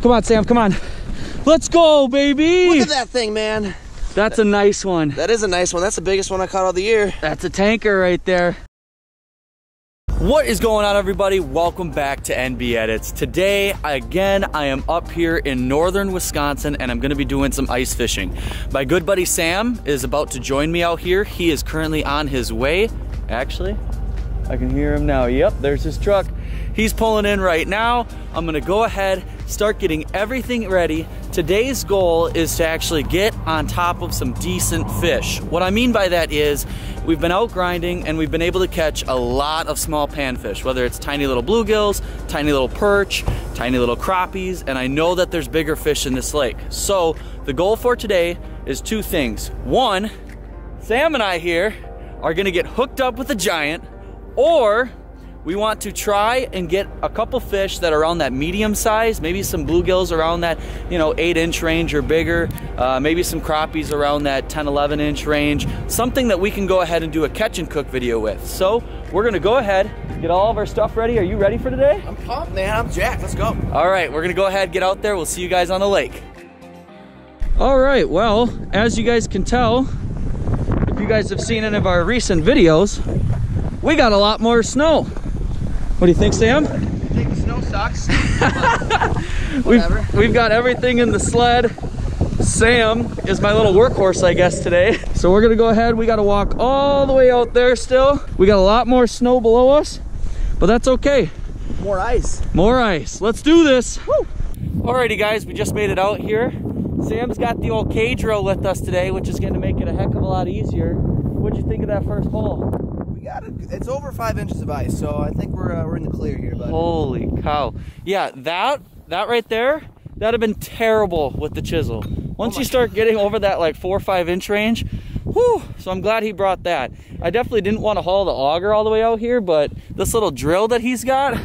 Come on, Sam, come on. Let's go, baby. Look at that thing, man. That's a nice one. That is a nice one. That's the biggest one I caught all the year. That's a tanker right there. What is going on, everybody? Welcome back to NB Edits. Today, again, I am up here in northern Wisconsin and I'm gonna be doing some ice fishing. My good buddy Sam is about to join me out here. He is currently on his way. Actually, I can hear him now. Yep, there's his truck. He's pulling in right now. I'm gonna go ahead, start getting everything ready. Today's goal is to actually get on top of some decent fish. What I mean by that is, we've been out grinding and we've been able to catch a lot of small panfish, whether it's tiny little bluegills, tiny little perch, tiny little crappies, and I know that there's bigger fish in this lake. So the goal for today is two things. One, Sam and I here are gonna get hooked up with a giant, or we want to try and get a couple fish that are around that medium size, maybe some bluegills around that, 8-inch range or bigger, maybe some crappies around that 10, 11-inch range, something that we can go ahead and do a catch and cook video with. So we're gonna go ahead, get all of our stuff ready. Are you ready for today? I'm pumped, man. I'm jacked. Let's go. All right, we're gonna go ahead, get out there. We'll see you guys on the lake. All right, well, as you guys can tell, if you guys have seen any of our recent videos, we got a lot more snow. What do you think, Sam? I think the snow sucks. We've got everything in the sled. Sam is my little workhorse, I guess, today. So we're gonna go ahead. We gotta walk all the way out there still. We got a lot more snow below us, but that's okay. More ice. More ice. Let's do this. Woo! Alrighty, guys, we just made it out here. Sam's got the old K-drill with us today, which is gonna make it a heck of a lot easier. What'd you think of that first hole? It's over 5 inches of ice, so I think we're in the clear here, bud. Holy cow. Yeah, that right there, that'd have been terrible with the chisel. Once you start getting over that like 4 or 5 inch range, whew, so I'm glad he brought that. I definitely didn't want to haul the auger all the way out here, but this little drill that he's got,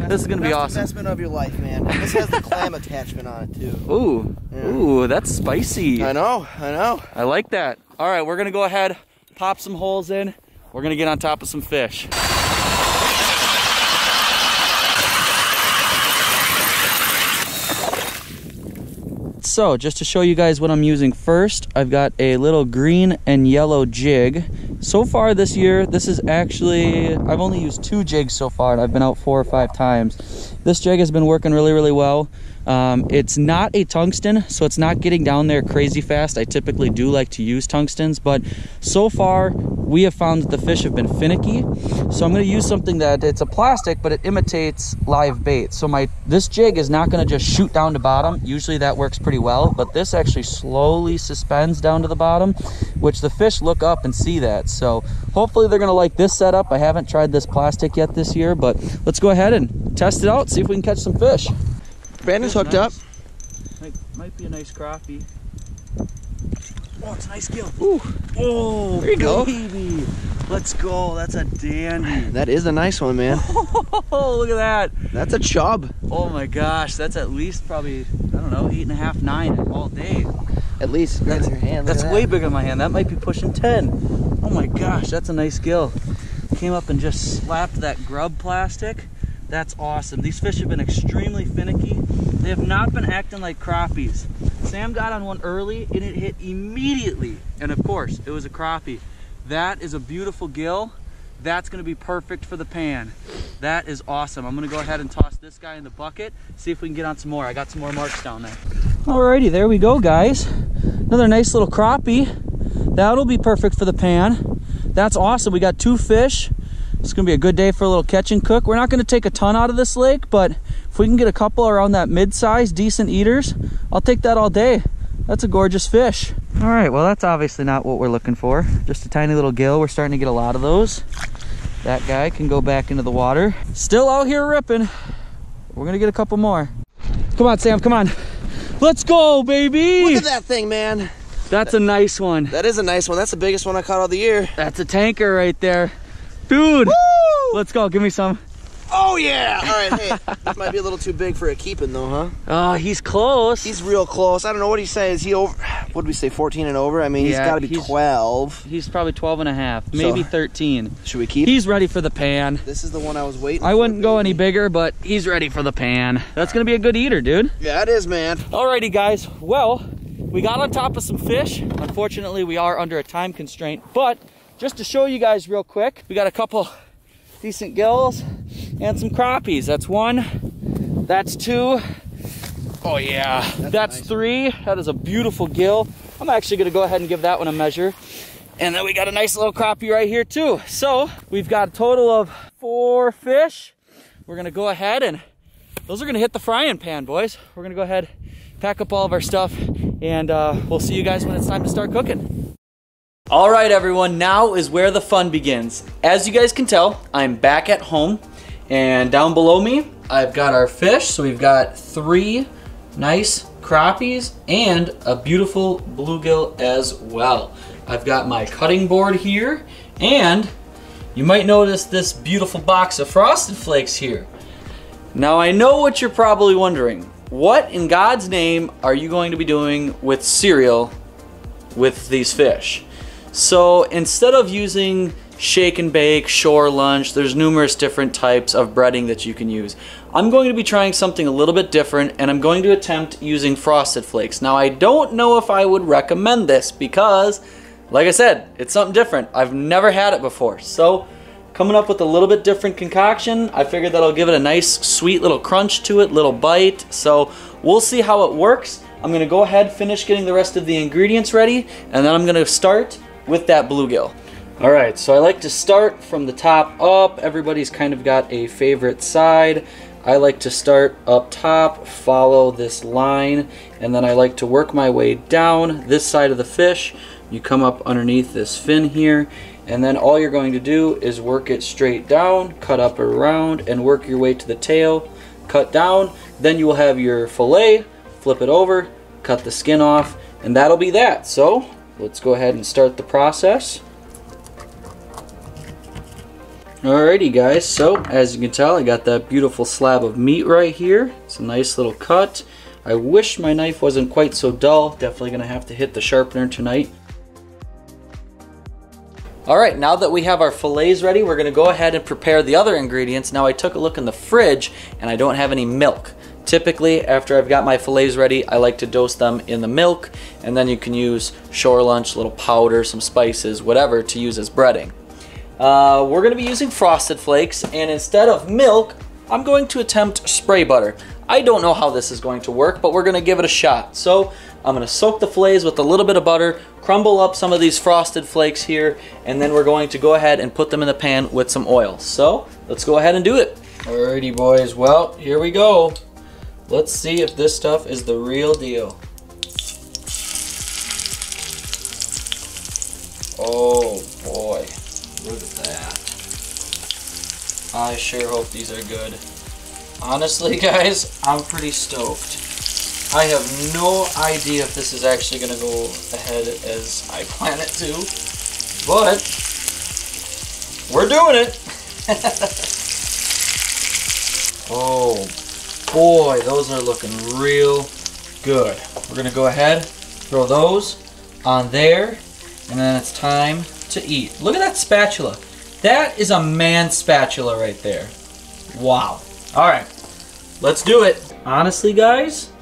this is gonna be awesome. Investment of your life, man. This has the clam attachment on it too. Ooh, yeah. Ooh, that's spicy. I know. I like that. All right, we're gonna go ahead, pop some holes in. We're gonna get on top of some fish. So just to show you guys what I'm using first, I've got a little green and yellow jig. So far this year, this is actually, I've only used 2 jigs so far and I've been out 4 or 5 times. This jig has been working really, really well. It's not a tungsten, so it's not getting down there crazy fast. I typically do like to use tungstens, but so far we have found that the fish have been finicky. So I'm gonna use something that, it's a plastic, but it imitates live bait. So this jig is not gonna just shoot down to bottom. Usually that works pretty well, but this actually slowly suspends down to the bottom, which the fish look up and see that. So hopefully they're gonna like this setup. I haven't tried this plastic yet this year, but let's go ahead and test it out, see if we can catch some fish. Brandon's hooked up. Might be a nice crappie. Oh, it's a nice gill. Ooh. Oh, there you go. Baby. Let's go. That's a dandy. That is a nice one, man. Oh, look at that. That's a chub. Oh my gosh, that's at least probably, I don't know, 8.5, 9 all day. At least that's your hand. That's way bigger than my hand. That might be pushing 10. Oh my gosh, that's a nice gill. Came up and just slapped that grub plastic. That's awesome. These fish have been extremely finicky. They have not been acting like crappies. Sam got on one early and it hit immediately. And of course, it was a crappie. That is a beautiful gill. That's gonna be perfect for the pan. That is awesome. I'm gonna go ahead and toss this guy in the bucket, see if we can get on some more. I got some more marks down there. Alrighty, there we go, guys. Another nice little crappie. That'll be perfect for the pan. That's awesome. We got 2 fish. It's gonna be a good day for a little catch and cook. We're not gonna take a ton out of this lake, but if we can get a couple around that mid-size, decent eaters, I'll take that all day. That's a gorgeous fish. All right, well, that's obviously not what we're looking for. Just a tiny little gill. We're starting to get a lot of those. That guy can go back into the water. Still out here ripping. We're gonna get a couple more. Come on, Sam, come on. Let's go, baby. Look at that thing, man. That's a nice one. That is a nice one. That's the biggest one I caught all the year. That's a tanker right there. Dude, woo! Let's go, give me some. Oh yeah! All right, hey, this might be a little too big for a keeping though, huh? Oh, he's close. He's real close. I don't know what he says. Is he over? What did we say? 14 and over? I mean, he's got to be 12. He's probably 12 and a half, maybe 13. Should we keep? He's ready for the pan. This is the one I was waiting. I wouldn't go any bigger, but he's ready for the pan. That's gonna be a good eater, dude. Yeah, it is, man. Alrighty, guys. Well, we got on top of some fish. Unfortunately, we are under a time constraint, but just to show you guys real quick, we got a couple decent gills and some crappies. That's one, that's two. Oh yeah, that's nice. Three. That is a beautiful gill. I'm actually gonna go ahead and give that one a measure. And then we got a nice little crappie right here too. So we've got a total of 4 fish. We're gonna go ahead and those are gonna hit the frying pan, boys. We're gonna go ahead, pack up all of our stuff, and we'll see you guys when it's time to start cooking. All right, everyone, now is where the fun begins. As you guys can tell, I'm back at home, and down below me, I've got our fish. So we've got 3 nice crappies and a beautiful bluegill as well. I've got my cutting board here, and you might notice this beautiful box of Frosted Flakes here. Now, I know what you're probably wondering. What in God's name are you going to be doing with cereal with these fish? So instead of using shake and bake, shore lunch, there's numerous different types of breading that you can use. I'm going to be trying something a little bit different, and I'm going to attempt using Frosted Flakes. Now, I don't know if I would recommend this because, like I said, it's something different. I've never had it before. So coming up with a little bit different concoction, I figured that I'll give it a nice sweet little crunch to it, little bite. So we'll see how it works. I'm gonna go ahead, finish getting the rest of the ingredients ready, and then I'm gonna start with that bluegill. All right, so I like to start from the top up. Everybody's kind of got a favorite side. I like to start up top, follow this line, and then I like to work my way down this side of the fish. You come up underneath this fin here, and then all you're going to do is work it straight down, cut up around, and work your way to the tail, cut down. Then you will have your fillet, flip it over, cut the skin off, and that'll be that. So let's go ahead and start the process. Alrighty guys, so as you can tell, I got that beautiful slab of meat right here. It's a nice little cut. I wish my knife wasn't quite so dull. Definitely gonna have to hit the sharpener tonight. Alright, now that we have our fillets ready, we're gonna go ahead and prepare the other ingredients. Now I took a look in the fridge and I don't have any milk. Typically, after I've got my fillets ready, I like to dose them in the milk, and then you can use shore lunch, a little powder, some spices, whatever to use as breading. We're going to be using Frosted Flakes, and instead of milk, I'm going to attempt spray butter. I don't know how this is going to work, but we're going to give it a shot. So I'm going to soak the fillets with a little bit of butter, crumble up some of these Frosted Flakes here, and then we're going to go ahead and put them in the pan with some oil. So let's go ahead and do it. Alrighty boys, well, here we go. Let's see if this stuff is the real deal. Oh boy, look at that. I sure hope these are good. Honestly guys, I'm pretty stoked. I have no idea if this is actually going to go ahead as I plan it to, but we're doing it. Oh boy, those are looking real good. We're gonna go ahead, throw those on there, and then it's time to eat. Look at that spatula. That is a man spatula right there. Wow. All right, let's do it. Honestly, guys,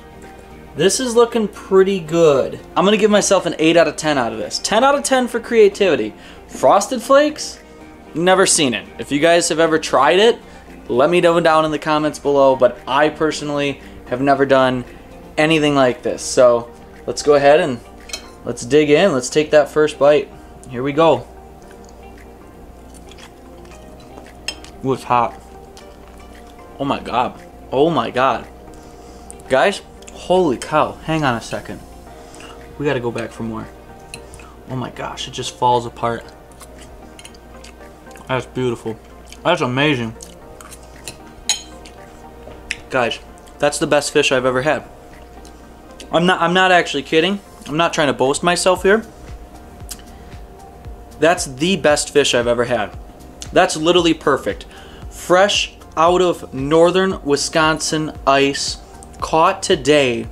this is looking pretty good. I'm gonna give myself an 8 out of 10 out of this. 10 out of 10 for creativity. Frosted Flakes, never seen it. If you guys have ever tried it, let me know down in the comments below, but I personally have never done anything like this. So let's go ahead and let's dig in. Let's take that first bite. Here we go. Ooh, it's hot. Oh my God. Oh my God. Guys, holy cow. Hang on a second. We gotta go back for more. Oh my gosh, it just falls apart. That's beautiful. That's amazing. Guys, that's the best fish I've ever had. I'm not actually kidding. I'm not trying to boast myself here. That's the best fish I've ever had. That's literally perfect. Fresh out of northern Wisconsin ice, caught today,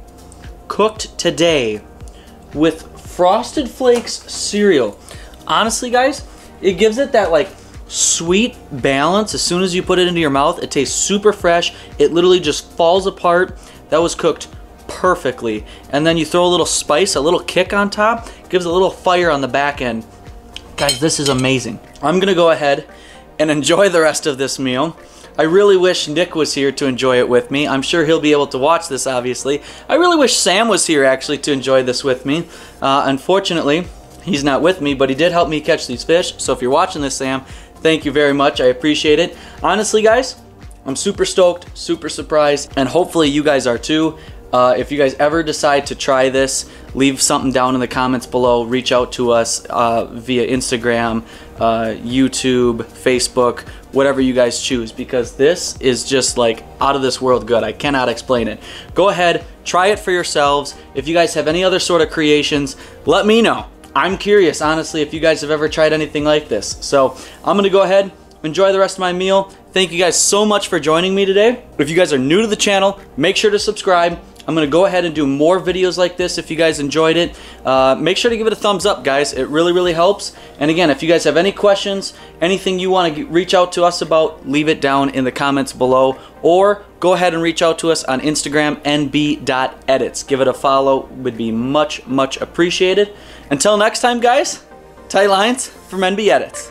cooked today with Frosted Flakes cereal. Honestly, guys, it gives it that like sweet balance. As soon as you put it into your mouth, it tastes super fresh. It literally just falls apart. That was cooked perfectly. And then you throw a little spice, a little kick on top, gives a little fire on the back end. Guys, this is amazing. I'm gonna go ahead and enjoy the rest of this meal. I really wish Nick was here to enjoy it with me. I'm sure he'll be able to watch this, obviously. I really wish Sam was here, actually, to enjoy this with me. Unfortunately, he's not with me, but he did help me catch these fish. So if you're watching this, Sam, thank you very much. I appreciate it. Honestly, guys, I'm super stoked, super surprised, and hopefully you guys are too. If you guys ever decide to try this, leave something down in the comments below. Reach out to us via Instagram, YouTube, Facebook, whatever you guys choose, because this is just like out of this world good. I cannot explain it. Go ahead, try it for yourselves. If you guys have any other sort of creations, let me know. I'm curious, honestly, if you guys have ever tried anything like this. So I'm gonna go ahead, enjoy the rest of my meal. Thank you guys so much for joining me today. If you guys are new to the channel, make sure to subscribe. I'm gonna go ahead and do more videos like this if you guys enjoyed it. Make sure to give it a thumbs up, guys. It really, really helps. And again, if you guys have any questions, anything you want to reach out to us about, leave it down in the comments below. Or go ahead and reach out to us on Instagram, nb.edits. Give it a follow, would be much, much appreciated. Until next time, guys, tight lines from NB Edits.